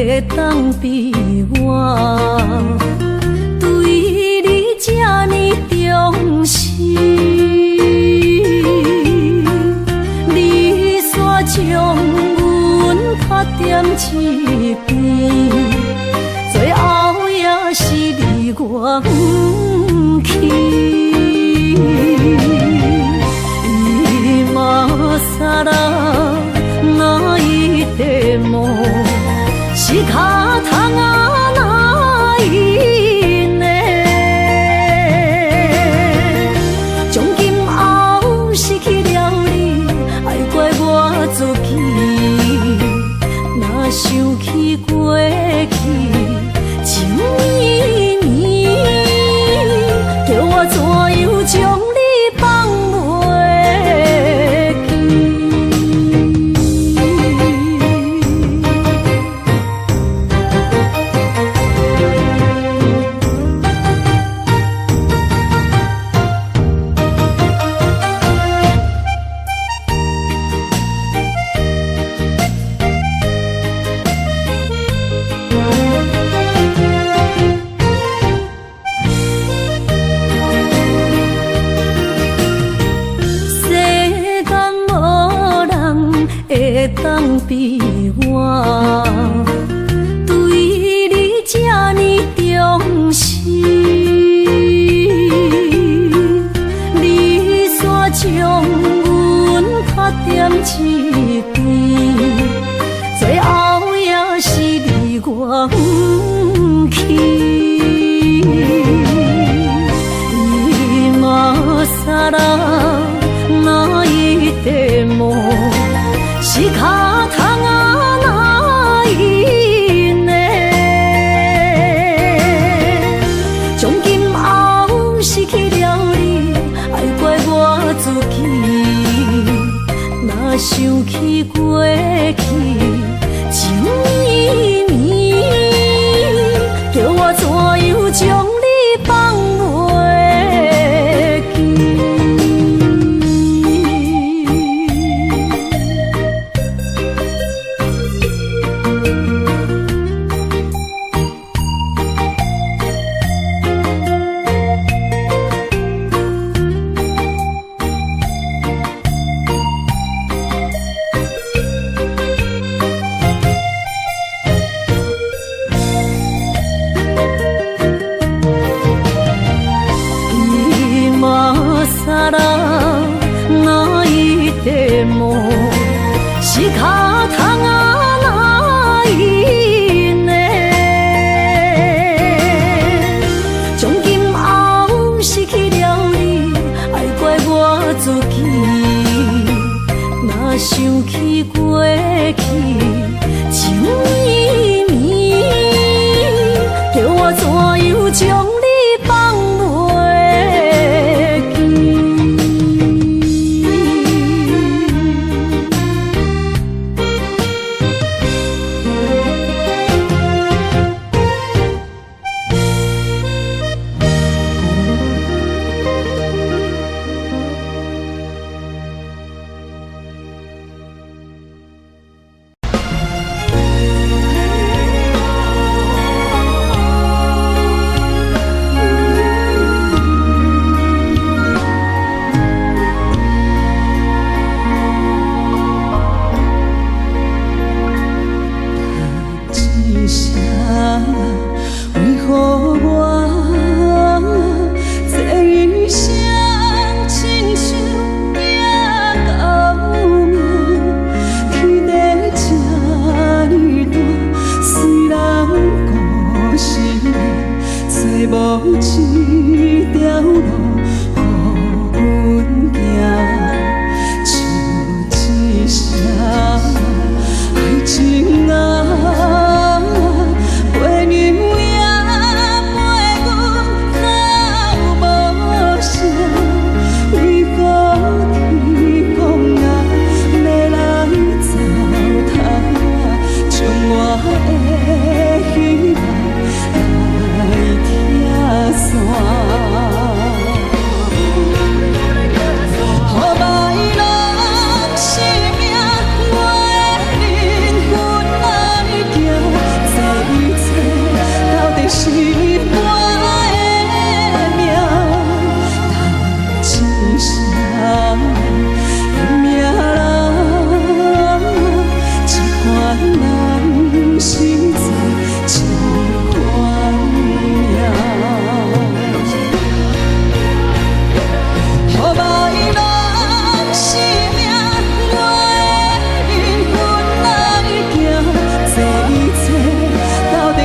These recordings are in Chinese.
会当比我对你这呢重视？你煞将阮拍点一边，最后也是你我不去。萨拉那一地梦，是脚痛啊那一呢？从今后失去了你，爱怪我自己。若想起过去，情绵绵，叫我怎样将你放袂？当比我对你这呢重视，你煞将阮拍点一边，最后也是你我不去。伊嘛萨拉那一地梦，是脚痛啊那一呢？从今后失去了你，爱怪我自己。若想起过去，情绵绵，叫我怎样将你放袂记？萨拉那一地梦，是脚痛啊那一呢？从今后失去了你，爱怪我自己。若想起过去，情绵绵，叫我怎样将你放袂记？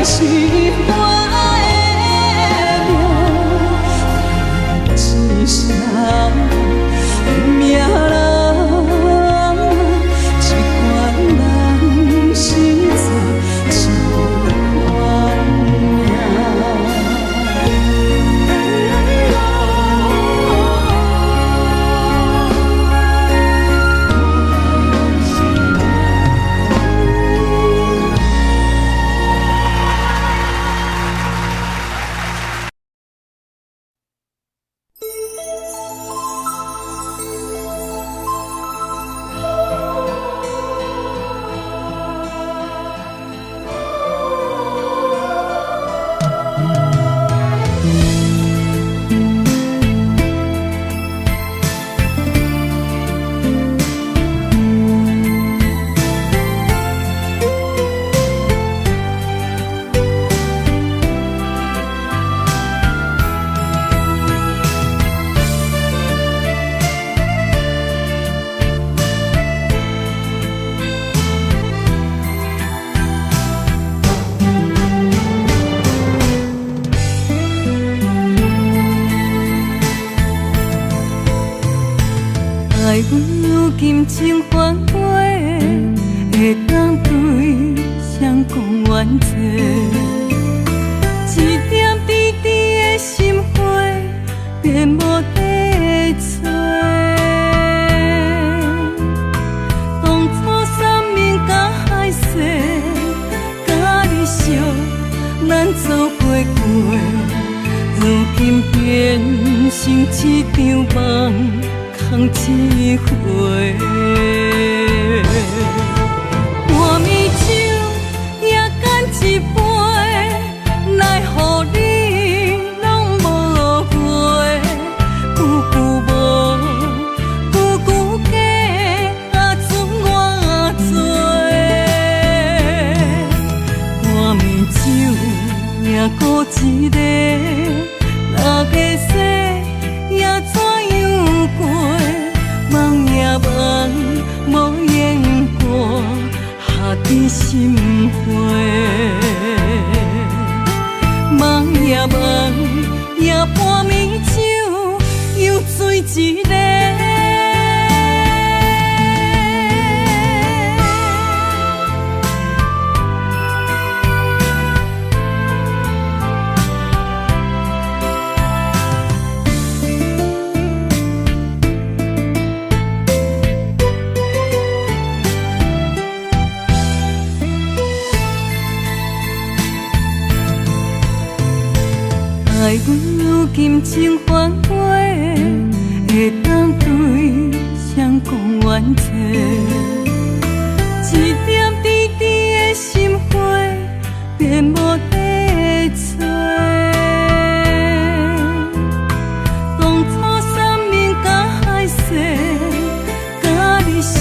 是我的命，一声命人，一款人生做一款命。爱阮有金情反背，会当对谁讲冤错？一点滴滴的心花，变无地找。当初三面甲海誓，甲你惜，咱做伙过，如今变成一场梦。空一回，半暝酒也干一杯，奈何你拢无回？久久无，久久假，准我做。半暝酒也孤一个，六个世也怎样过？梦也梦，无言过，下伫心花。梦也梦，也半暝酒又醉一个。爱阮有金情反背，会当对谁讲冤错？一点滴滴的心花，变无地找。当初三面甲海誓，甲你惜，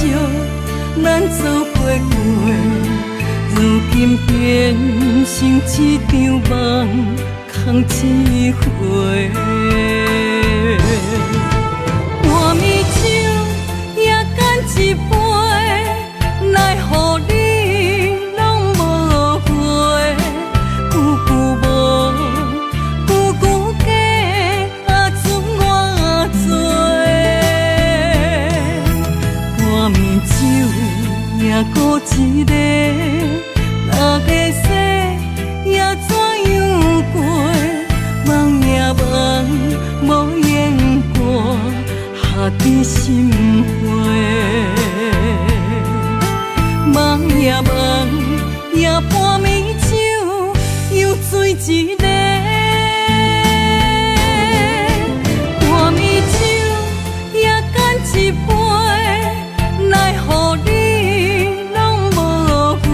咱做伙过，如今变成一场梦。空一回，半暝酒也干一杯，奈何你拢无回？久久无，久久假，准我做。半暝酒也孤一个，六个世也怎样过？梦也梦，无言过，下伫心花。梦也梦，也半暝酒又醉一个。半暝酒也干一杯，奈何你拢无回？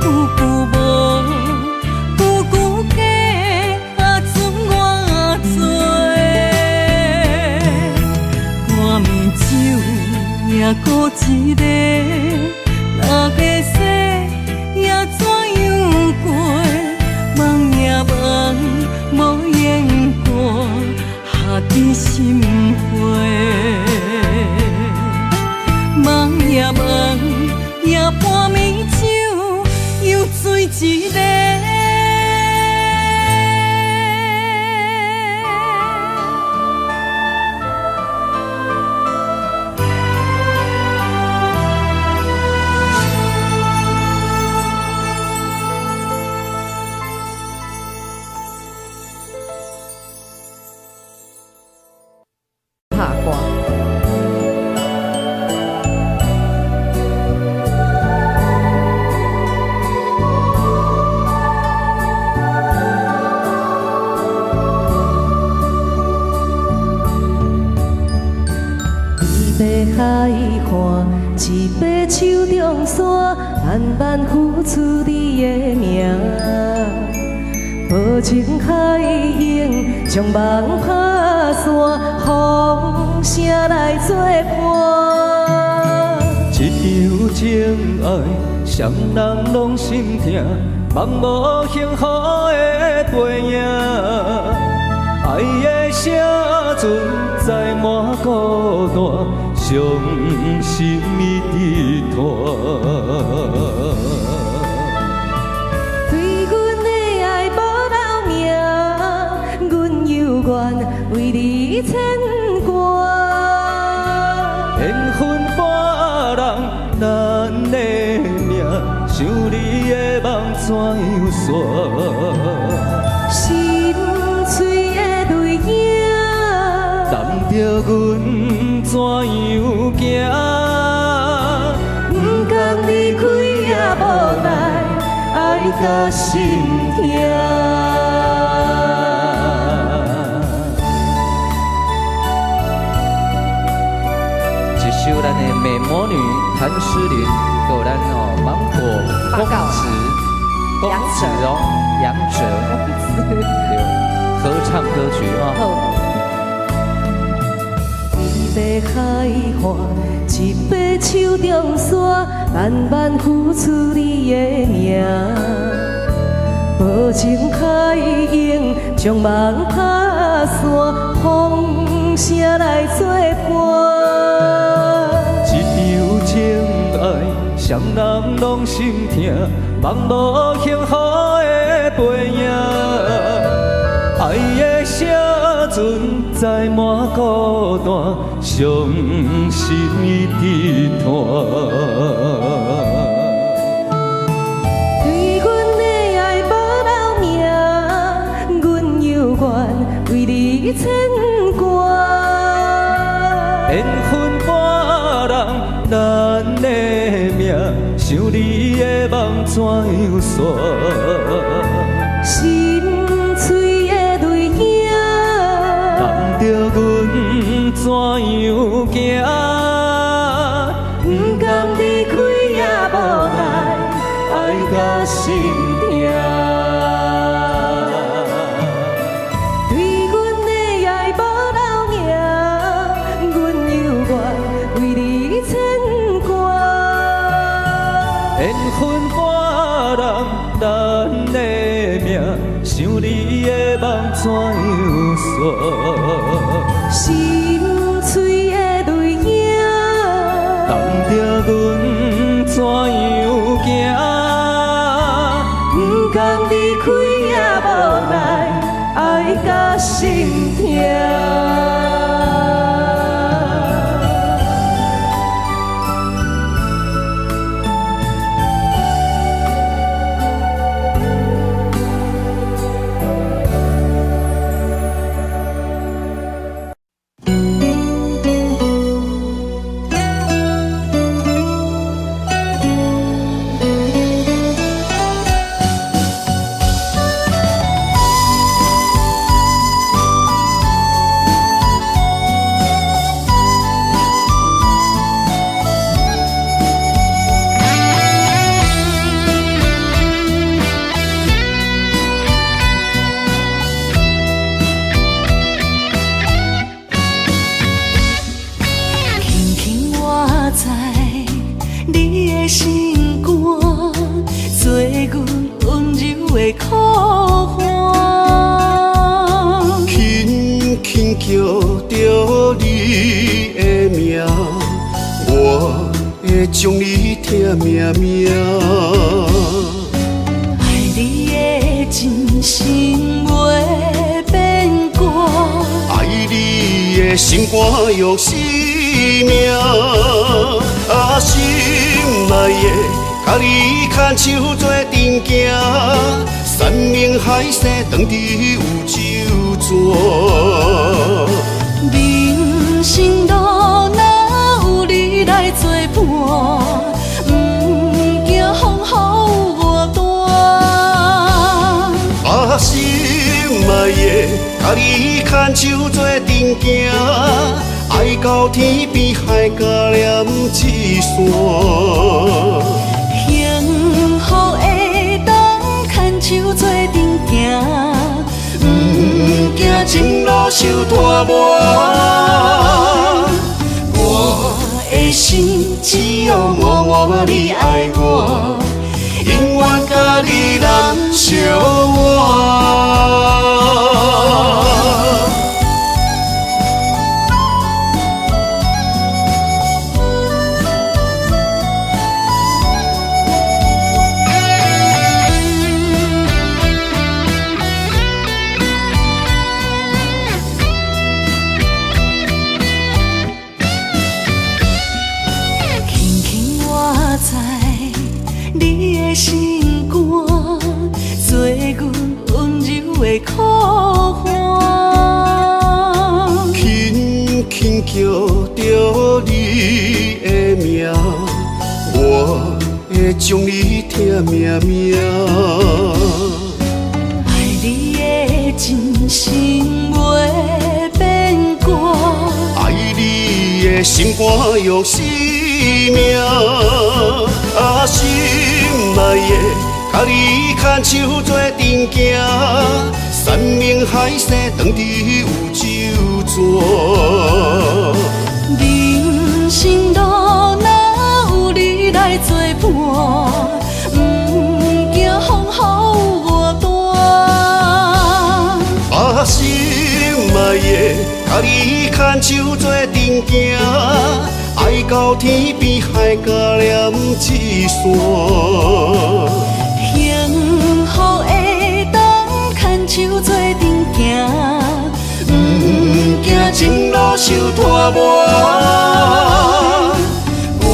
久久无，久久假。也孤一个，六个世也怎样过？梦也梦，无言过，下伫心花。梦也梦，也半暝酒又醉一个。的名，无情海涌，将梦打散，风声来作伴。一场情爱，双人拢心痛，梦无幸福的背影。爱的声存在满孤单，伤心的低叹。对阮的爱无留名，阮犹原为你牵挂。缘分半人，咱的命，想你的梦怎样散？心碎的泪影，难着阮怎样行？不甘离开也无奈，爱到心痛。一首咱的美魔女谭诗琳，还有咱芒果公子，公子哦，杨哲，对，合唱歌曲哈。一杯海岸，一杯手中线，慢慢付出你的名。无情海涌，将梦打散，风声来作伴。一场情爱，双人拢心痛，梦无幸福的背影。爱的声存在满孤单，伤心的低叹。对阮的爱无留名，阮犹原为你牵挂。缘分半人，咱的命，想你的梦怎样散？心碎的泪影，难着阮怎样行？不甘离开也无奈，爱到心痛。对阮的爱无留名，阮犹原为你牵挂。缘分半人，咱的命，想你的梦怎样散？心碎的泪影，难着阮怎样行？不甘离开也无奈，爱到心痛。将你疼命命，爱你的真心袂变卦，爱你的心肝用生命，啊心内的，甲你牵手做阵行，山盟海誓当伫有周转。人生路若有你来作伴，不惊风雨外大。啊心内的，甲你牵手做阵行，爱到天边海角连一线。幸福的受拖磨。我的心只有默默你爱我，永远甲你人相活。心肝做阮温柔的苦花，轻轻叫着你的名，我会将你疼命命。爱你的真心袂变卦，爱你的心肝用生命，心内的，甲你牵手做阵行，山盟海誓当伫有酒泉。人生路哪有你来作伴，不惊风雨外大。心内的，甲你牵手做阵行。爱到天边海角连一线，幸福会当牵手做阵行，不惊前路受拖磨。我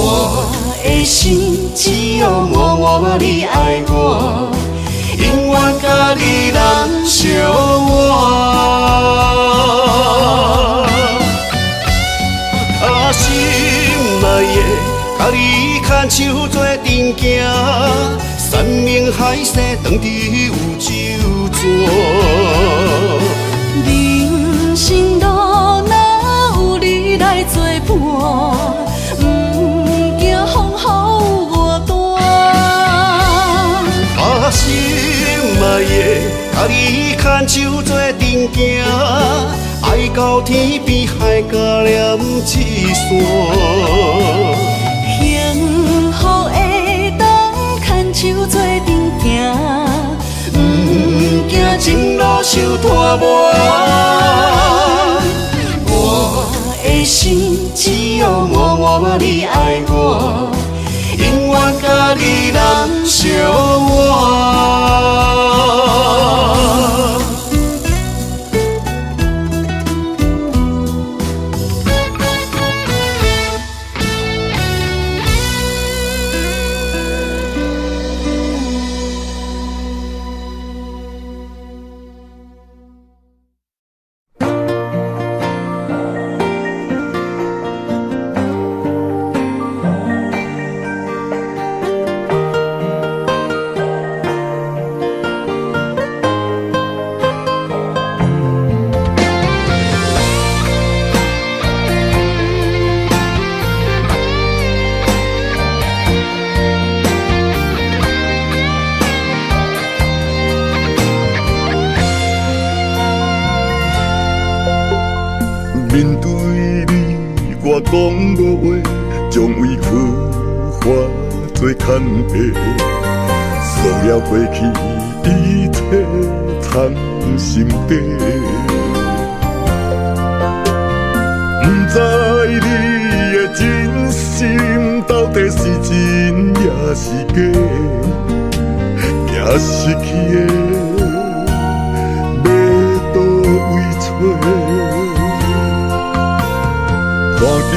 的心只有默默你爱我，永远甲你人相活。甲你牵手做阵行，山盟海誓当伫有酒泉。人生路哪有你来作伴，不惊风雨外大。心内的，甲你牵手做阵行，爱到天边海角连一线。幸福会当牵手做阵行，不惊前路受拖磨。我的心只有默默你爱我，永远甲你人相活。面对你，我讲无话，将委屈化作牵绊，塑了过去一切藏心底。不知你的真心到底是真也是假，惊失去的要倒位找。看天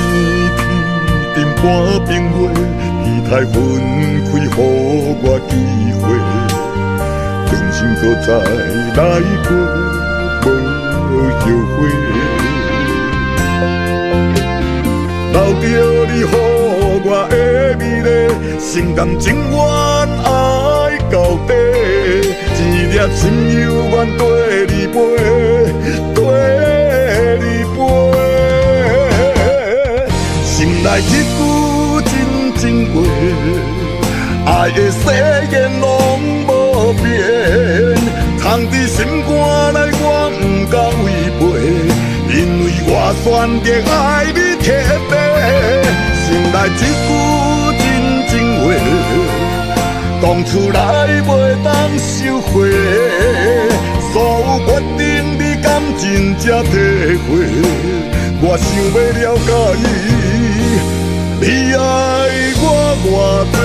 天定半边月，期待分开，予我机会，人生都再来过，无后悔。留着你予我的美丽，心甘情愿爱到底，一粒心犹原跟你飞，跟你飞。心内一句真话，爱的誓言拢无变，藏伫心肝内，我不敢违背。选择爱你贴地，心内一句真情话，讲出来袂当收回。所有决定你敢真正体会？我想要了解你爱我偌多。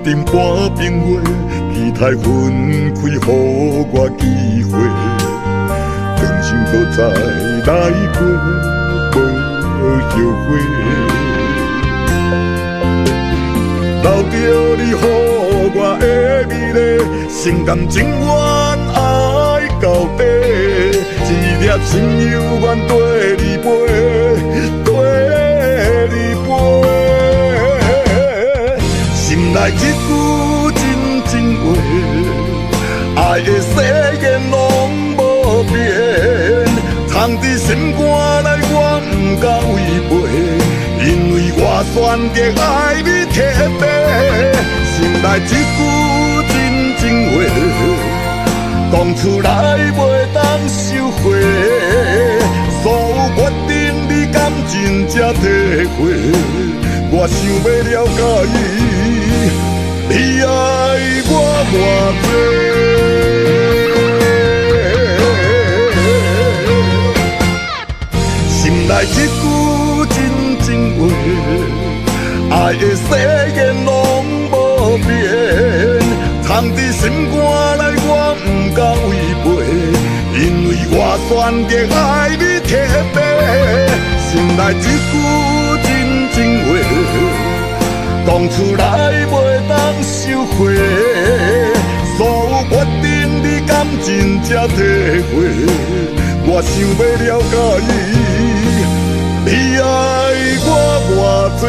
点半冰月，期待分开，予我机会，真心搁再来过，无后悔。留着你予我的美丽，心甘情愿爱到底，一粒心犹原跟你飞，跟你飞。心内一句真情话，爱的誓言拢无变，藏伫心肝内，我不敢违背，因为我选择爱你贴地。心内一句真情话，讲出来袂当收回，所有决定你敢真正体会？我想要了解你爱我偌多，心内一句真情话，爱的誓言拢无变，藏伫心肝内，我不敢违背，因为我选择爱你贴地。心内一句真情话，讲出来袂当收回，所有决定你敢真正体会？我想要了解你爱我偌多。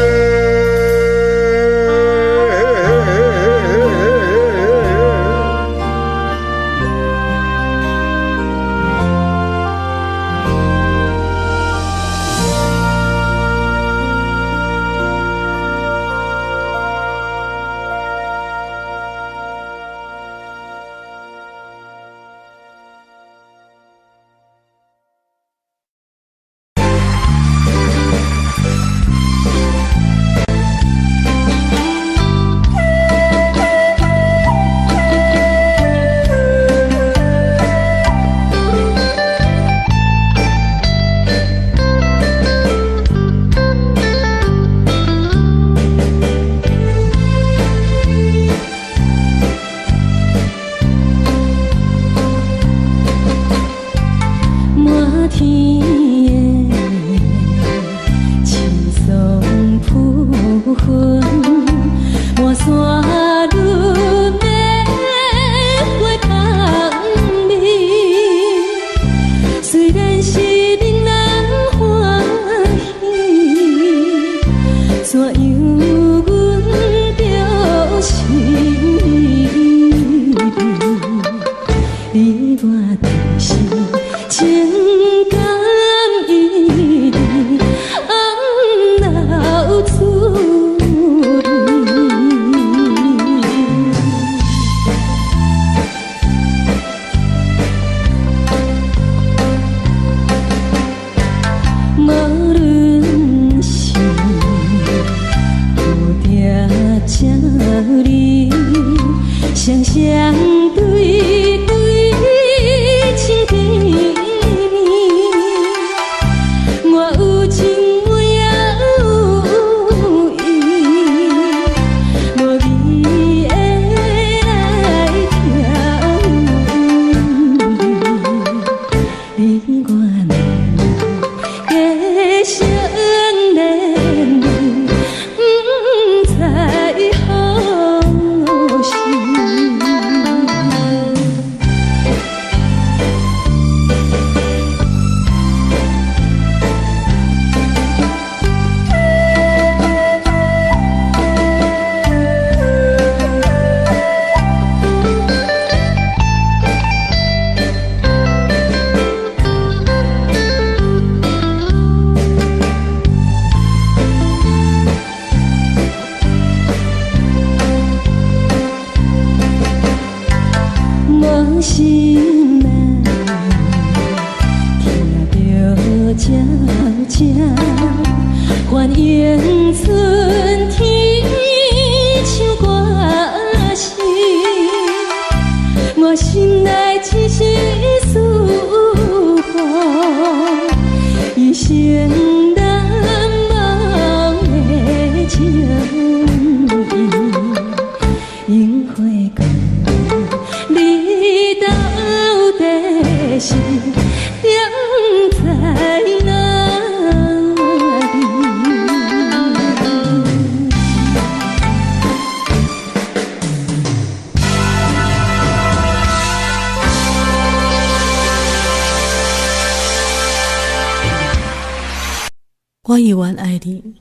原爱你，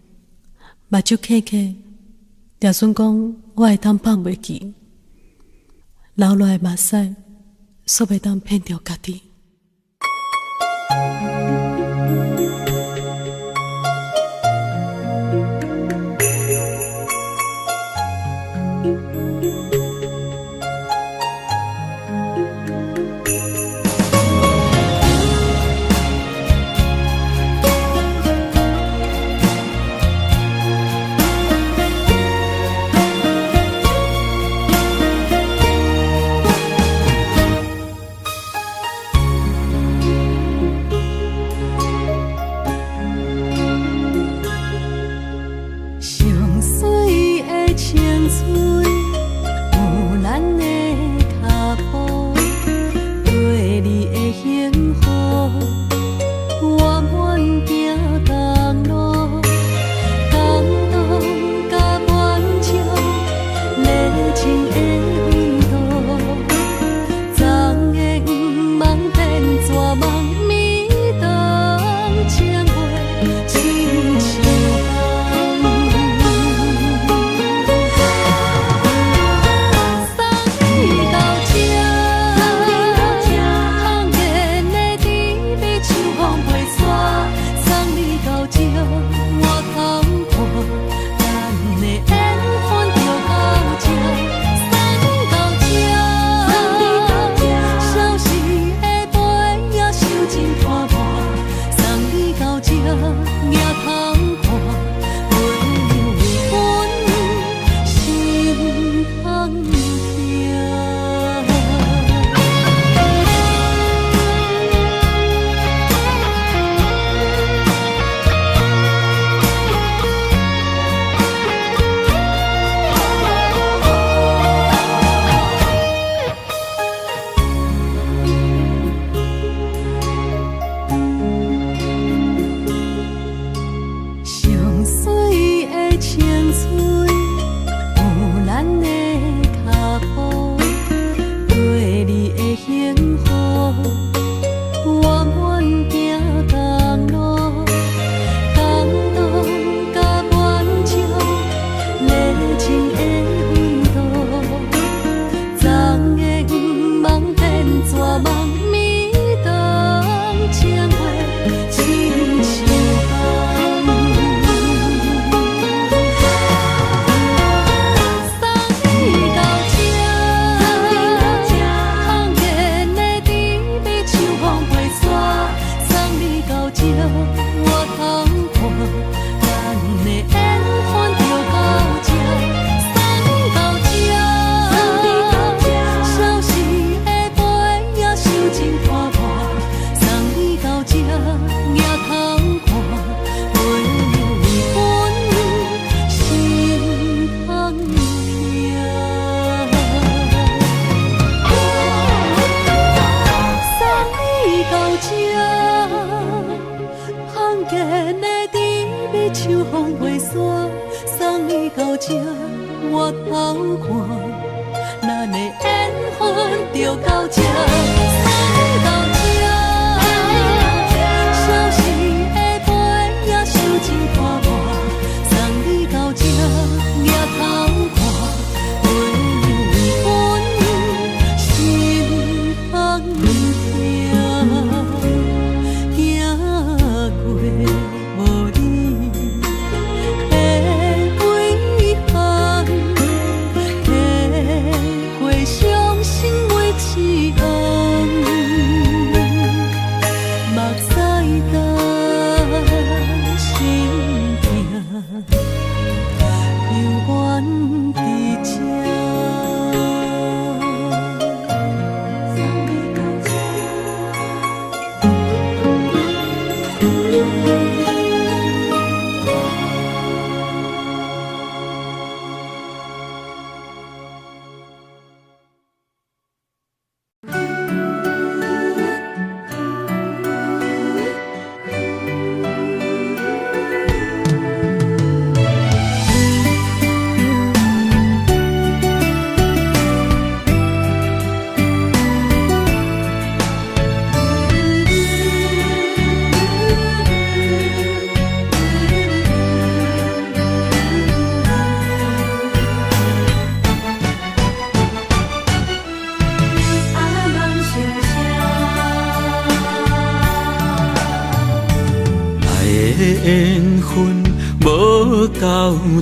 目睭刻刻，就算讲我会当放袂记，流落的目屎，煞袂当骗着家己。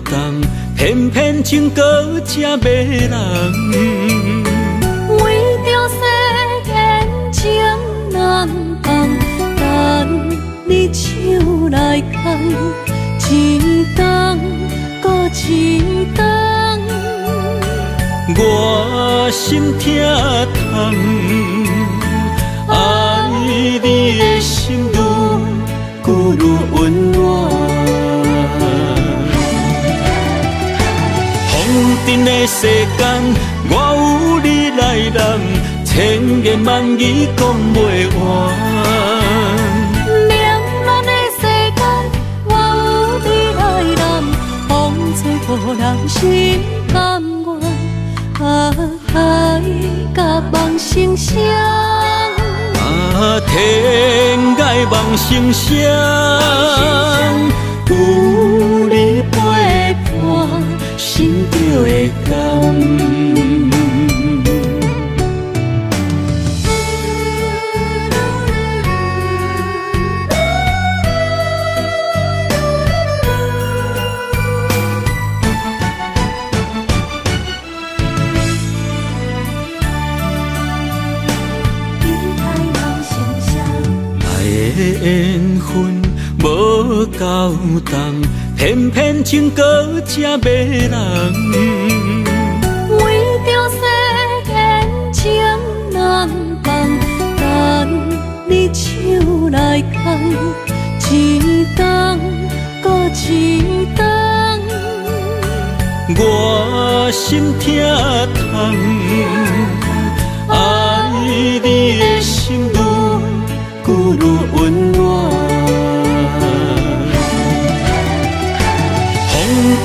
重，偏偏情搁这迷人。为着世间情难放，等你手来牵，一冬搁一冬。我心痛痛，爱你的心愈愈温暖。风尘的世间，我有你来揽，千言万语讲袂完。冷暖的世间，我有你来揽，风吹无人心甘愿。爱甲梦成双，天涯梦成双，有你陪伴，心就会甘。缘分无够重，偏偏情搁这迷人。为着世间情难放，等你手来牵，一冬搁一冬。我心痛痛，爱你的心愈愈温暖。风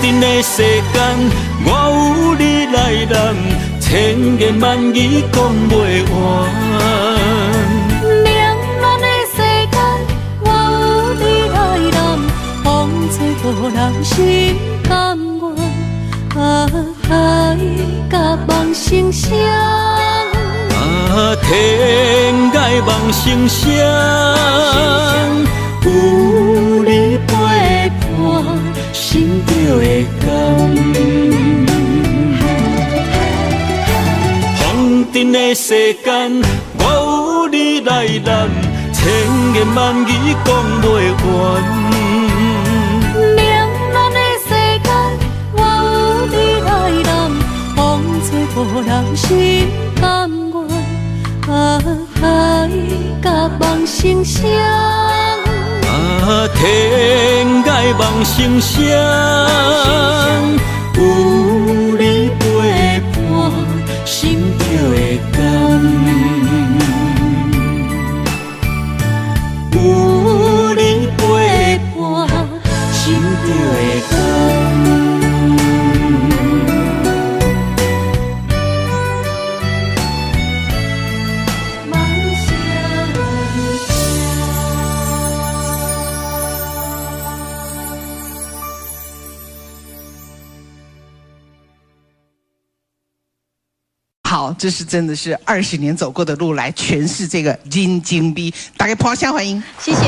尘的世间，我有你来揽，千言万语讲袂完。冷暖的世间，我有你来揽，风吹无人心甘愿。爱甲梦成双。天涯梦成双，有你陪伴，心就会甘。风尘的世间，我有你来揽，千言万语讲袂完。冷暖的世间，我有你来揽，风吹无人心甘愿。爱甲梦成双，天涯梦成双，有你陪伴，心就会甘。有你陪伴，心就会甘。好，这是真的是20年走过的路来诠释这个人情味，大家捧场欢迎，谢谢。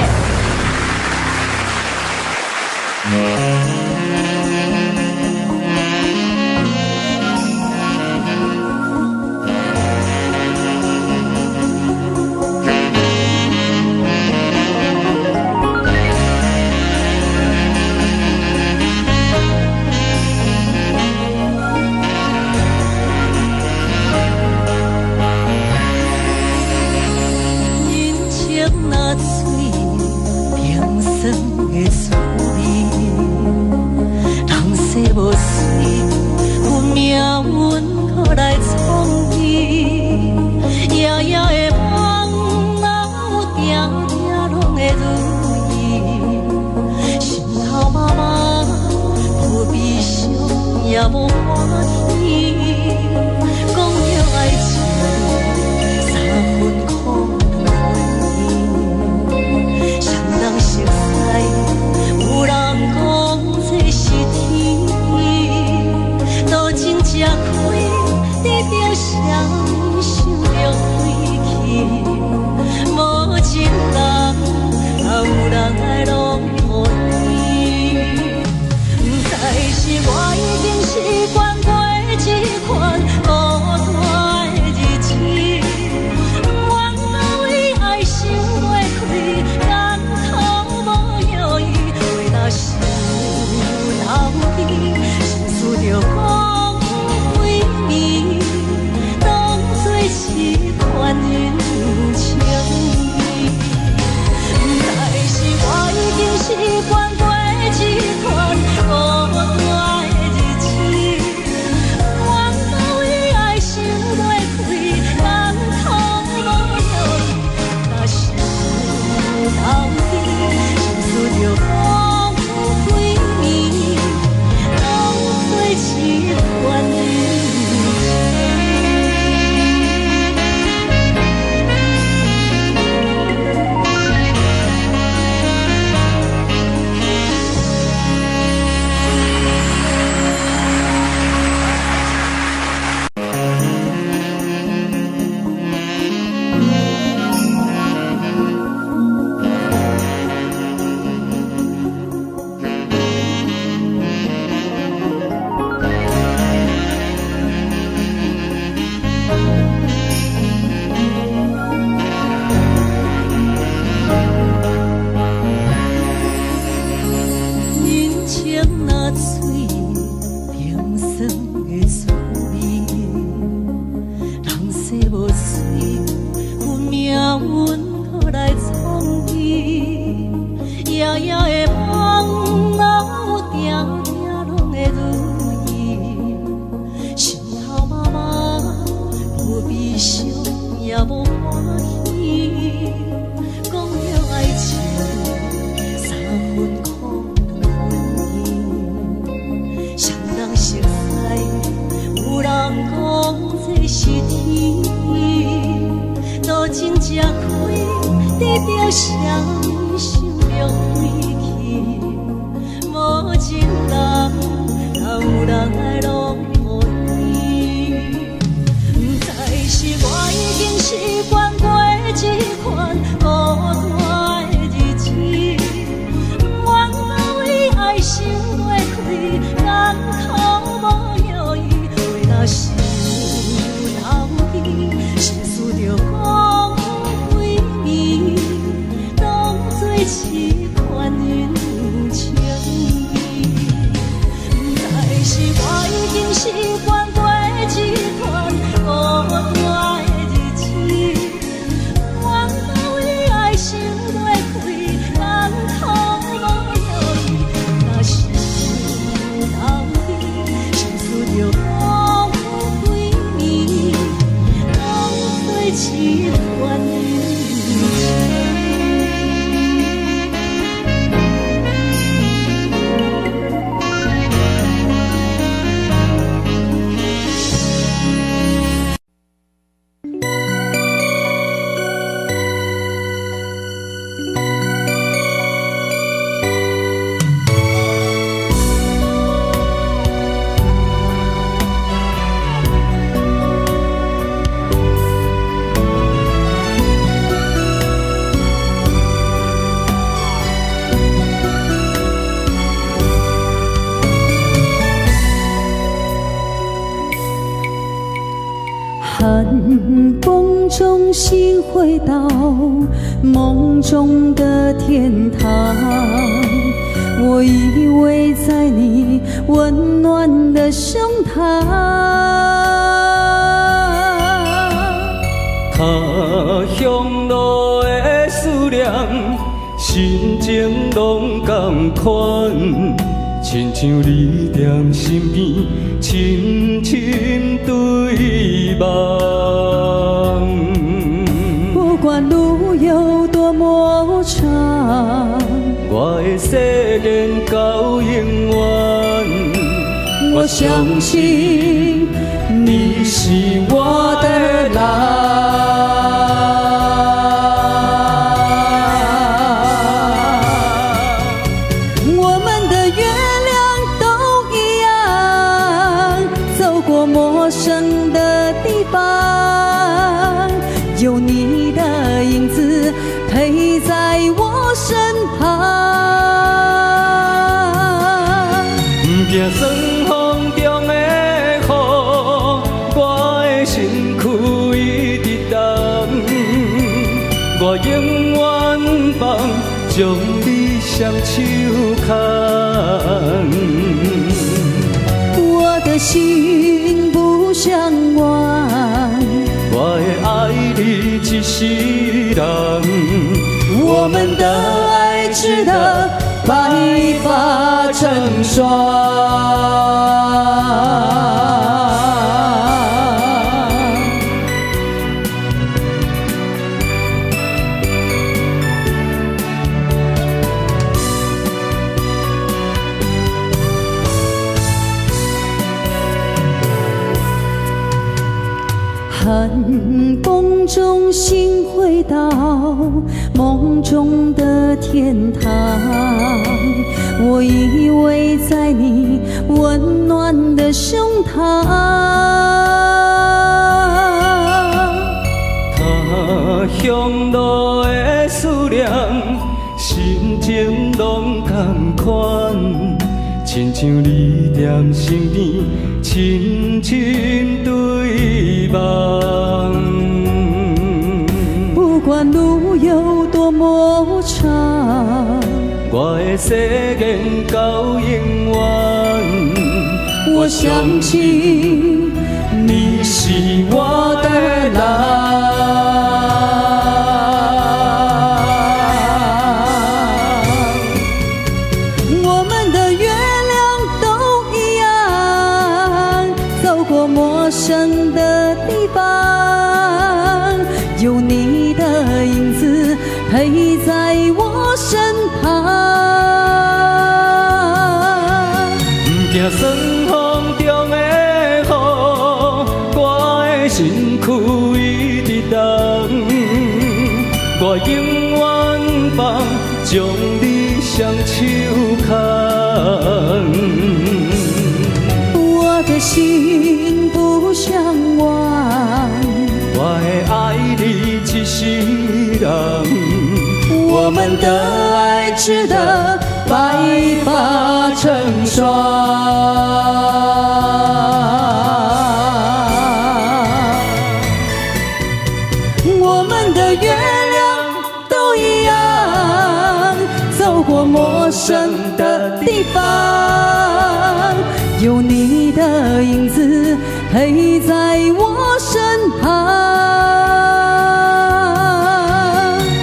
熟悉，有人讲这是天，路径才开，代表谁想着归去？无情人，哪有人爱拢予伊？不知是我已经习惯过这款孤单的日子，原来为爱想落开，眼口无药医，为若想流去，心事着讲几暝，当作一款人情意。不知是我已经习惯过这款孤单的日子，原来为爱想落开，眼口无药医，若是流去，心事着讲几暝，当作一款人情。寒风中心回到梦中的天堂，我依偎在你温暖的胸膛。他乡路的思念，心情拢同款，亲像你踮身边，深深对望。不管路有多么长，我的誓言到永远。我相信你是我的郎。我们的月亮都一样，走过陌生的地方，有你的影子陪在我身旁。不怕霜风中的雨，我的身躯一直动。我永远放将你双手牵。我的心不想忘，我会爱你一世人。我们的爱值得白发成霜。寒风中心回到梦中的天堂，我依偎在你温暖的胸膛。他乡路的思念，心情拢同款，亲像你踮身边，深深对望。不管路有多么长，我的誓言到永远。我相信你是我的郎。我们的月亮都一样，走过陌生的地方，有你的影子陪在我身旁。不怕霜风永远放将你双手牵。我的心不想忘，我会爱你一世人，我们的爱值得白发成霜。我们的月亮都一样，走过陌生的地方，有你的影子陪在我身旁。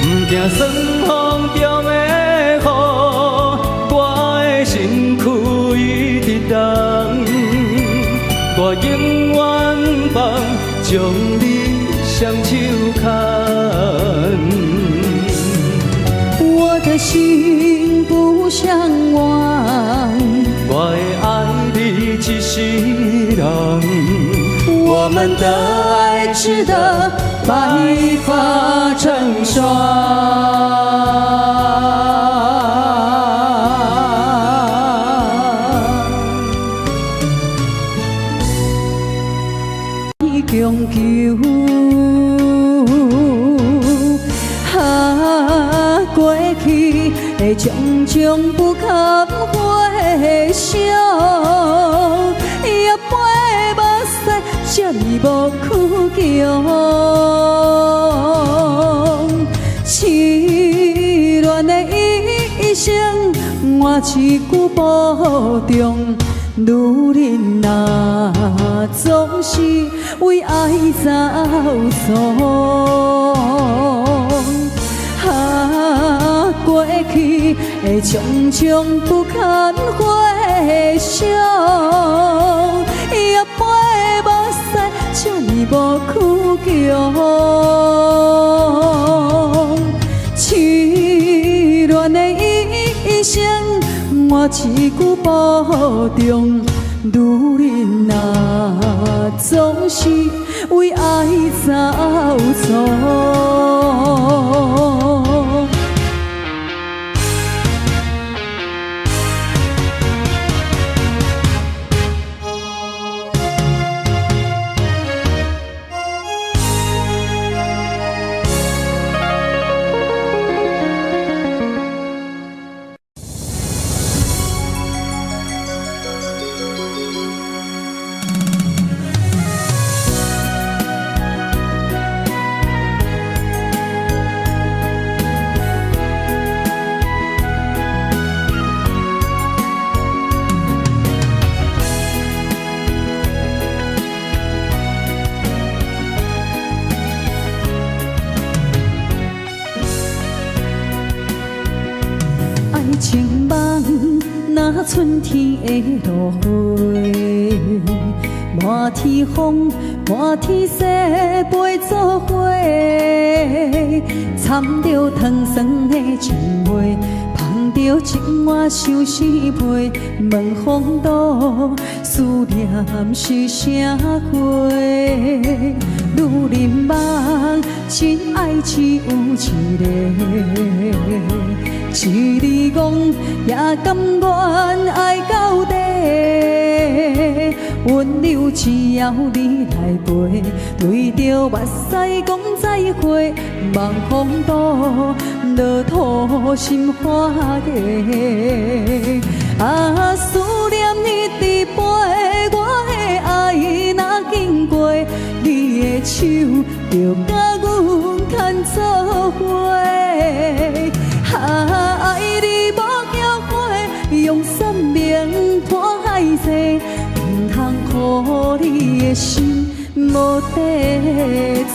不惊霜风中的雨，我的身躯一直动，我永远放将你双手牵。我的心不想忘，我会爱你一世人，我们的爱值得白发成霜。强求，过去的种种不堪回首，也陪目屎这么无屈强。痴恋的一生，换一句保重。女人啊，总是为爱走错。过去的种种不堪回首，也陪目屎这么无屈强。痴恋的一生，换一句保重。女人啊，总是为爱走错。情梦那春天的落花，满天风，满天雪，陪做伙，掺着糖酸的情话，捧着一碗相思杯，问风度思念是啥货？女人梦，真爱只有一个。一字讲也甘愿爱到底，温柔只要你来陪，对着目屎讲再会，望风度落土心花芽。啊，思念一直陪，我的爱若经过，你的手就甲阮牵做伙。爱你无后悔，用生命拖海誓，唔通乎你的心无地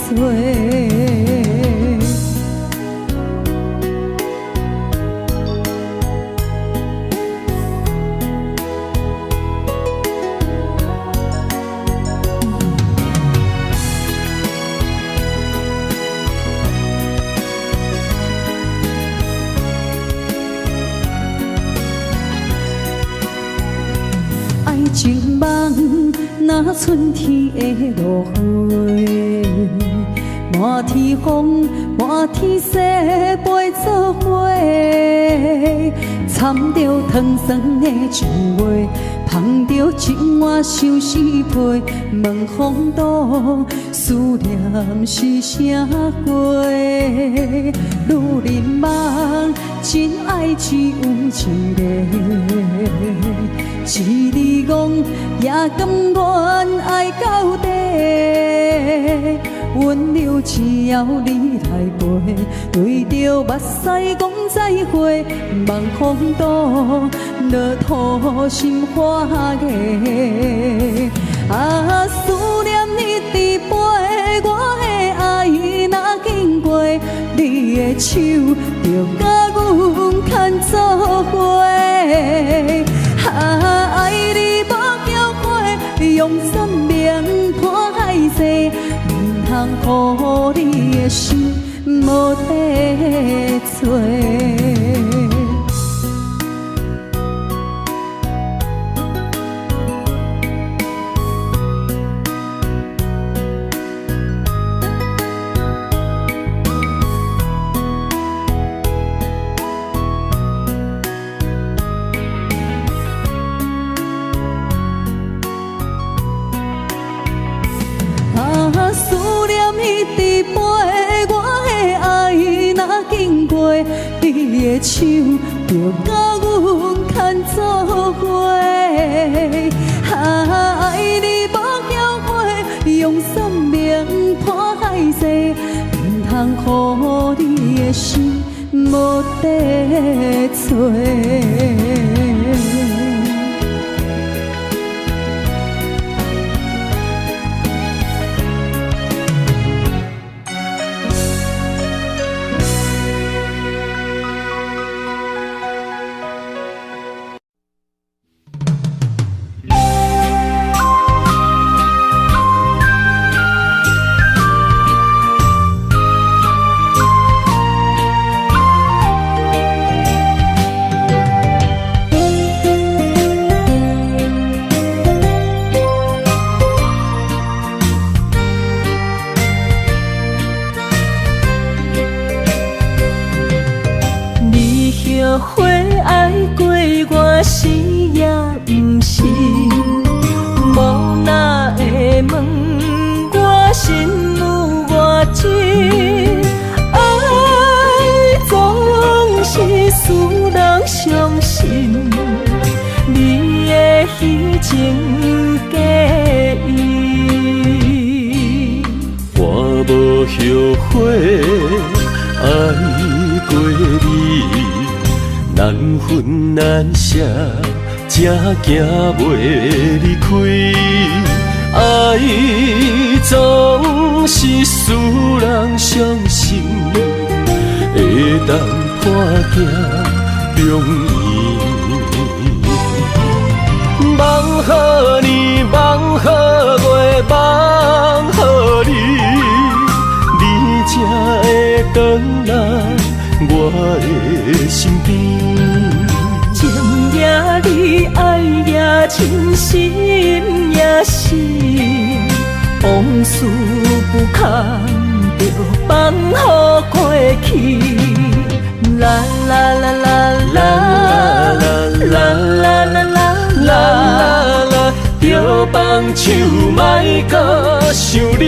找。情梦那春天的落花，满天风，满天雪，陪做伙。参着糖酸的酒味，捧着一碗相思配，问风度思念是啥过？女人梦，真爱只有一个，一字讲也甘愿爱到底。温柔只要你来陪，对着目屎讲再会，望风度落土心花芽。啊，思念一直陪，我的爱若经过，你的手就甲阮牵做伙。啊，爱你无后悔，用生命破海誓。通乎你的心无地找。思念一直陪，我的爱若经过，你的手就甲阮牵做伙。爱你无后悔，用生命破海誓，唔通乎你的心无地找。后悔爱过我是也不是，无哪会问我心有偌深？爱总是使人伤心，你的虚情假意，我无后悔爱过你。难分难舍，才行袂离开。爱总是使人伤心，会当破镜容易。望好年，望好月，望好你，你才会回来我的身边。情也你，爱也真，心也是，往事不堪着放乎过去。啦啦啦啦啦啦啦啦啦啦，着放手莫搁想你。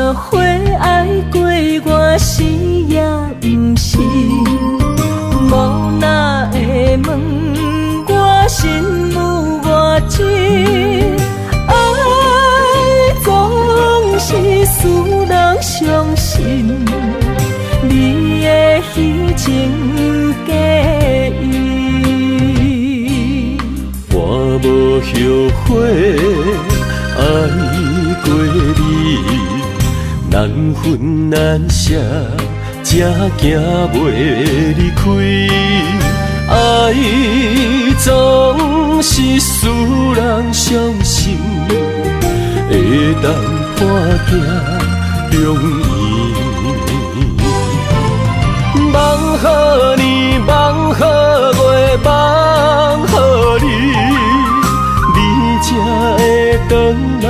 后悔爱过我是也不是，无哪会问我心有偌深？爱总是使人伤心，你的虚情假意，我无后悔爱过你。难分难舍，才行袂离开。爱总是使人伤心，会当破镜容易。梦予年，梦予月，梦予你，你才会回来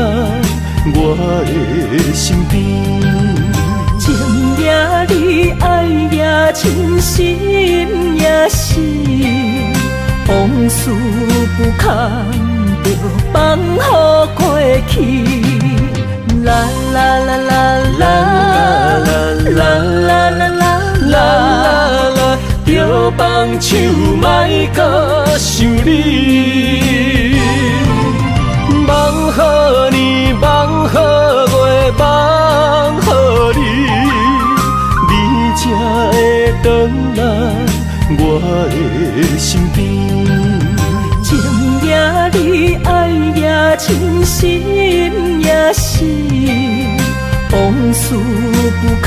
我的身边。情也你，爱也深，心也是，往事不堪着放乎过去。啦啦啦啦啦啦啦啦啦啦，着放手莫搁想你。梦予年，梦予月，梦予你，你才会回来我的身边。情也你，爱也深，心也是，往事不堪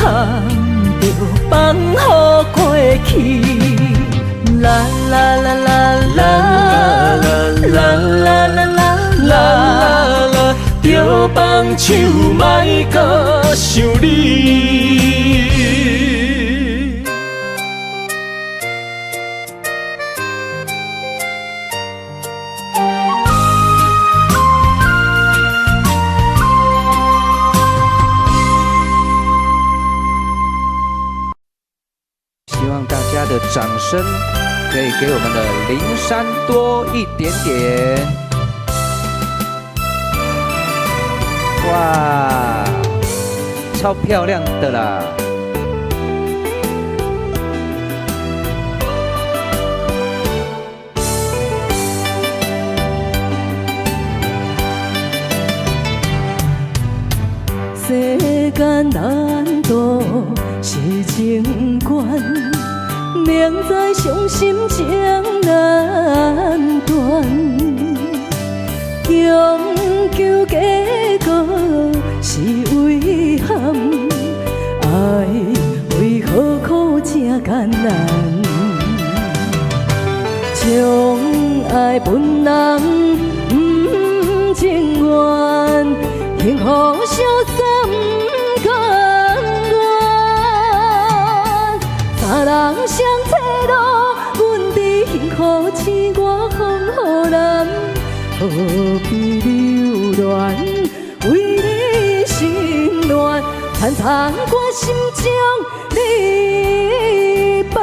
着放乎过去。啦啦啦啦啦啦啦啦啦啦，着放手莫搁想你。的掌声可以给我们的灵山多一点点。哇，超漂亮的啦！世间难渡是情关。明知伤心情难断，强求结果是遗憾，爱为何苦这艰难？将爱分人不情愿，幸福消散不甘愿，三人相。是我放予人，何必留恋？为你心乱，残残我心中离别。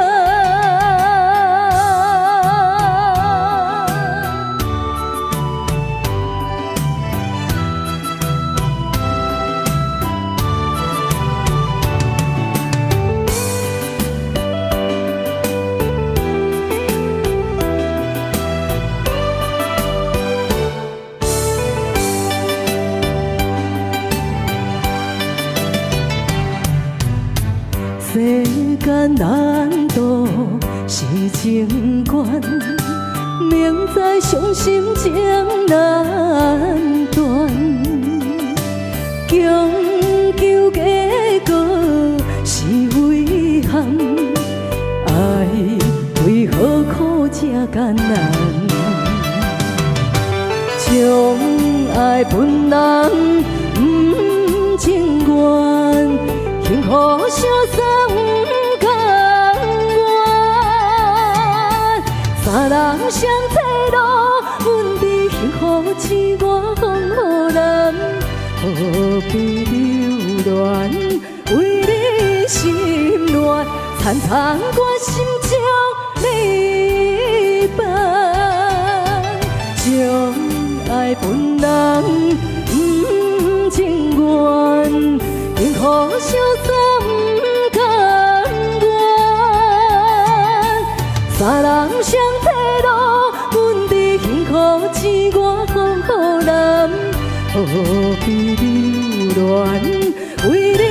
世间难渡是情关，明知伤心情难断，强求结果是遗憾，爱为何苦这艰难？将爱分人不情愿，幸福消散。三人相替路，阮伫幸福是我放予人，何必留恋？为你心乱，残残我心中离别。将爱分人不情愿，幸福消散不甘愿。三人相。何必留恋？为你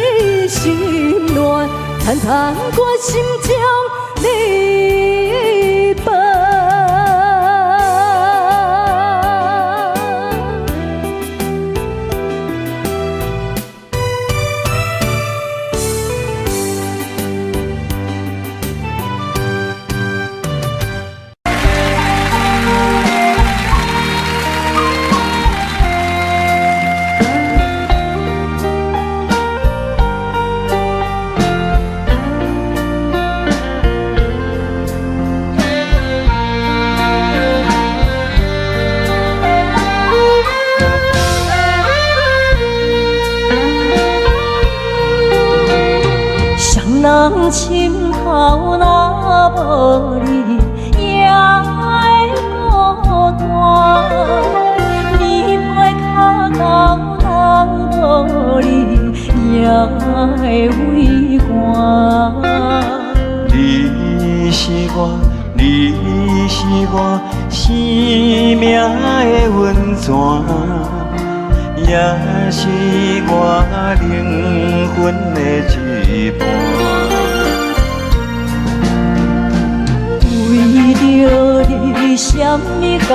心乱，残残我心中离别。人心头若无你，也会孤单。年岁较高，人无你，也会畏寒。你是我，你是我生命的温泉。也是我灵魂的一半，为着你什么艰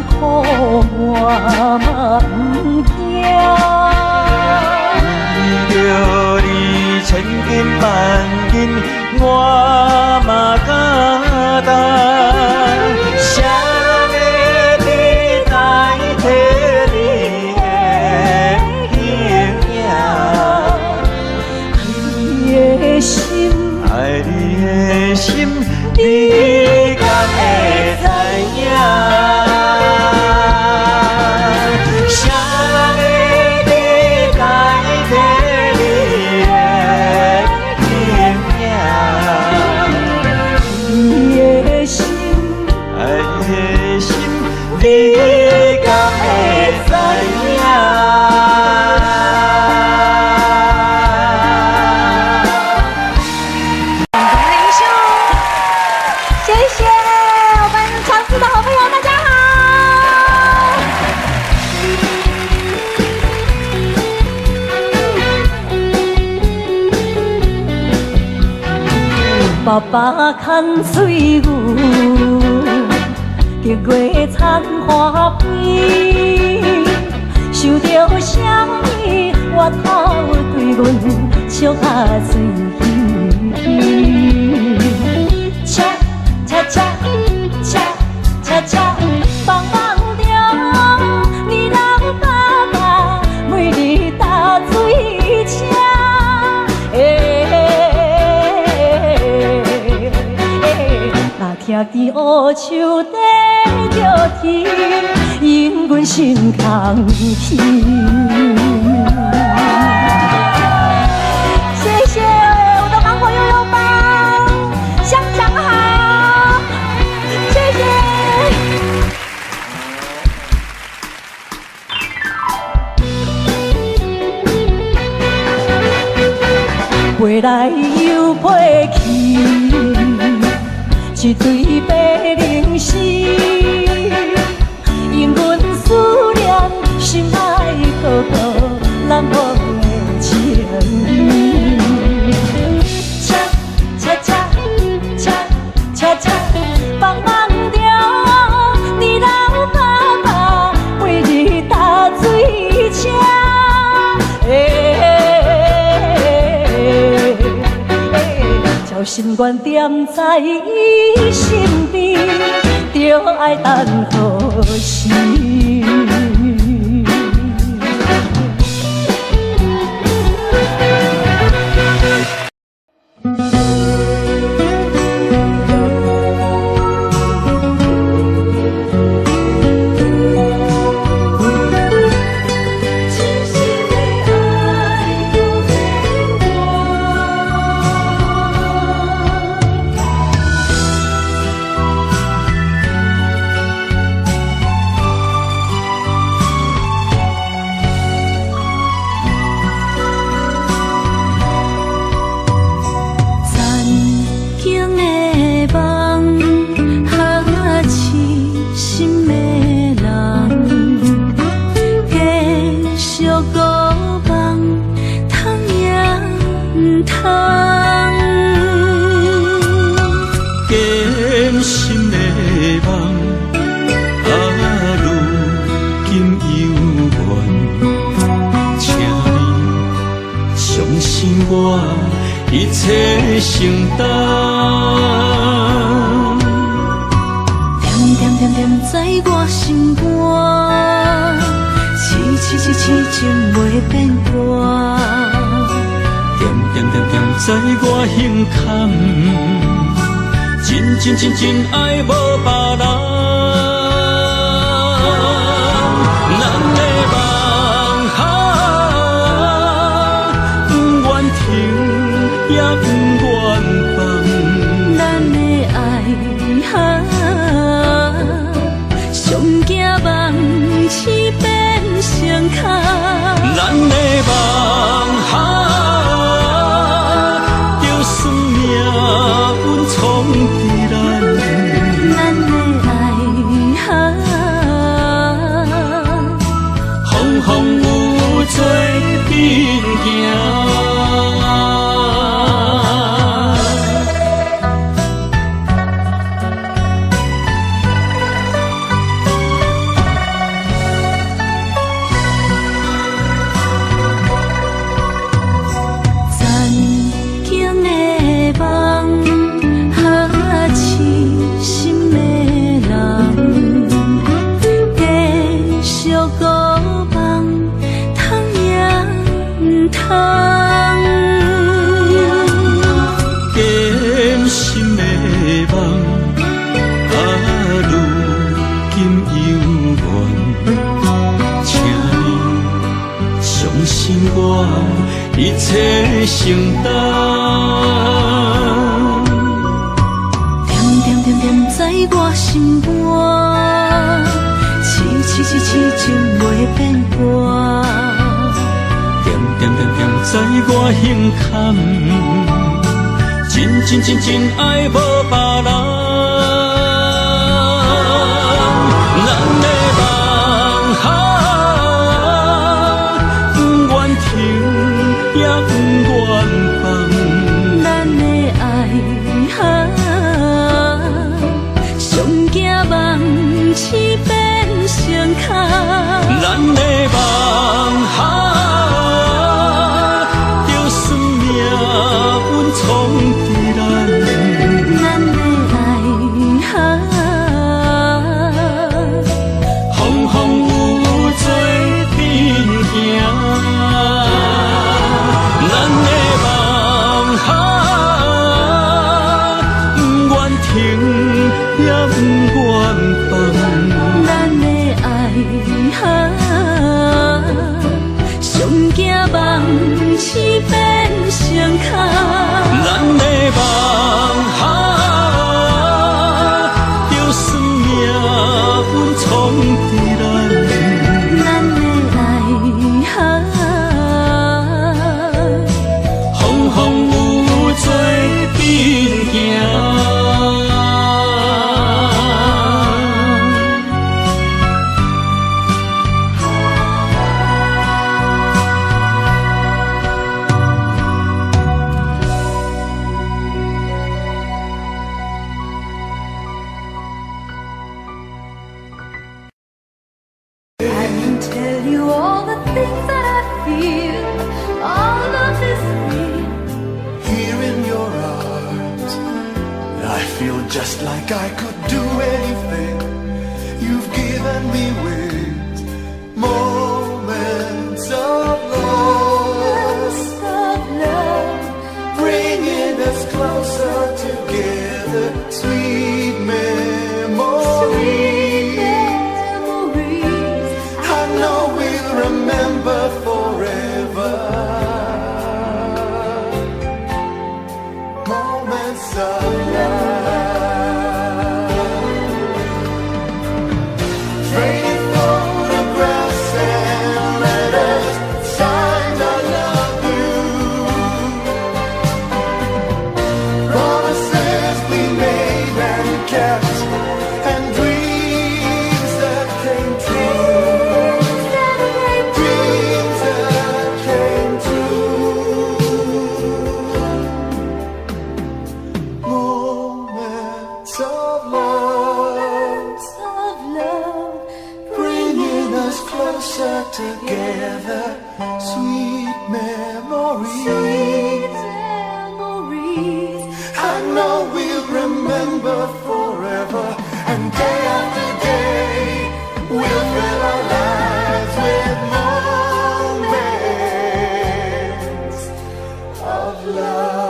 苦我嘛不惊，为着你千金万银我嘛敢担。爱你的心，你敢会知影？啥人会代替你的形影？爱你的心，爱你的心，你敢会知影？爸爸牵水牛，经过田花边，想着啥物我头对阮笑甲水鱼，恰恰恰恰恰恰，放放着你老爸爸每日打水车。听见乌秋在叫天，引阮心空虚。谢谢我的芒果悠悠棒，香香好，谢谢。飞来又飞去。一对白灵丝，因阮思念心爱孤独难忘的情意。恰恰恰恰恰恰，放放着你老爸爸每日打水车。心愿踮在伊身边，就爱等何时？一切承担，点点点点在我心肝，痴痴痴痴情袂变卦，点点点点在我胸坎，真真真真爱无别人。也不愿梦哈，就算命运冲伫咱的爱哈，风风雨做阵行。一切承担，点点点点在我心肝，痴痴痴痴情袂变卦，点点点点在我胸坎，真真真真爱无别人。咱的梦哈，不愿停。也不愿放，咱的爱哈，上惊梦痴变成空。咱的梦哈，就算命运冲伫咱，咱的爱哈，风风雨做阵行。咱的梦哈，不愿停，也不愿放。咱的爱哈，上惊梦痴变成空。咱的梦哈，就算命运冲伫咱，咱的爱哈。风风雨做阵行。I can tell you all the things that I feel. All of this real. Here in your arms, I feel just like I could do anything. You've given me wings, moments of love, bringing us closer together. Sweet memories, I know we'll remember forever. Moments of love, trading photographs and letters, signed I love you. Promises we made and kept, and dreams that came true. Dreams that came true. Moments of love, bringing us closer together. Sweet memories, I know we'll remember forever. And day after day, we'll fill our lives with moments of love.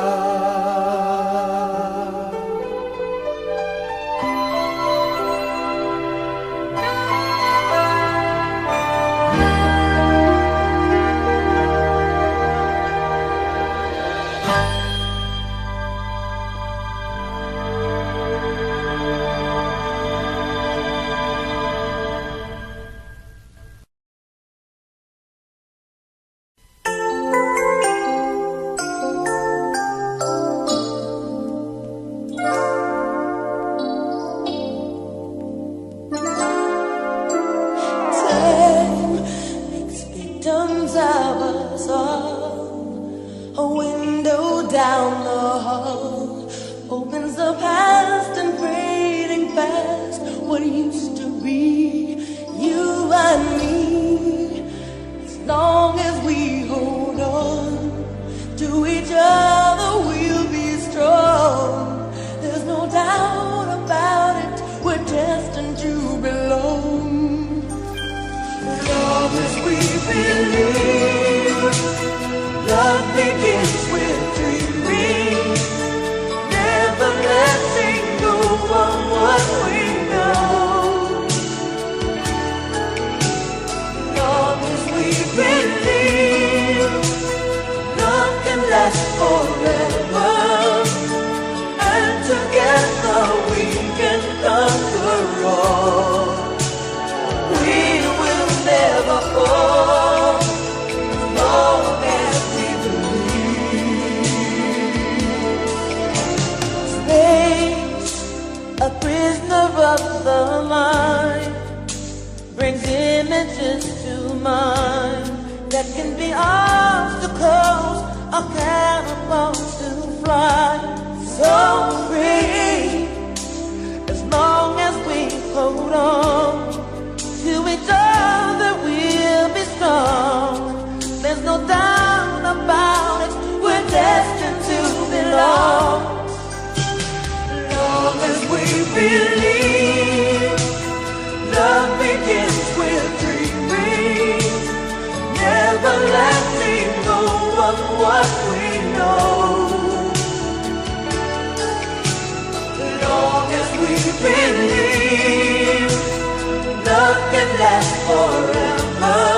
that can be obstacles are catapults to fly so free. As long as we hold on to each other, we'll be strong. There's no doubt about it, we're destined to belong. Long as we believe, love begins with dreaming. Never letting go of what we know. Long as we believe, love can last forever.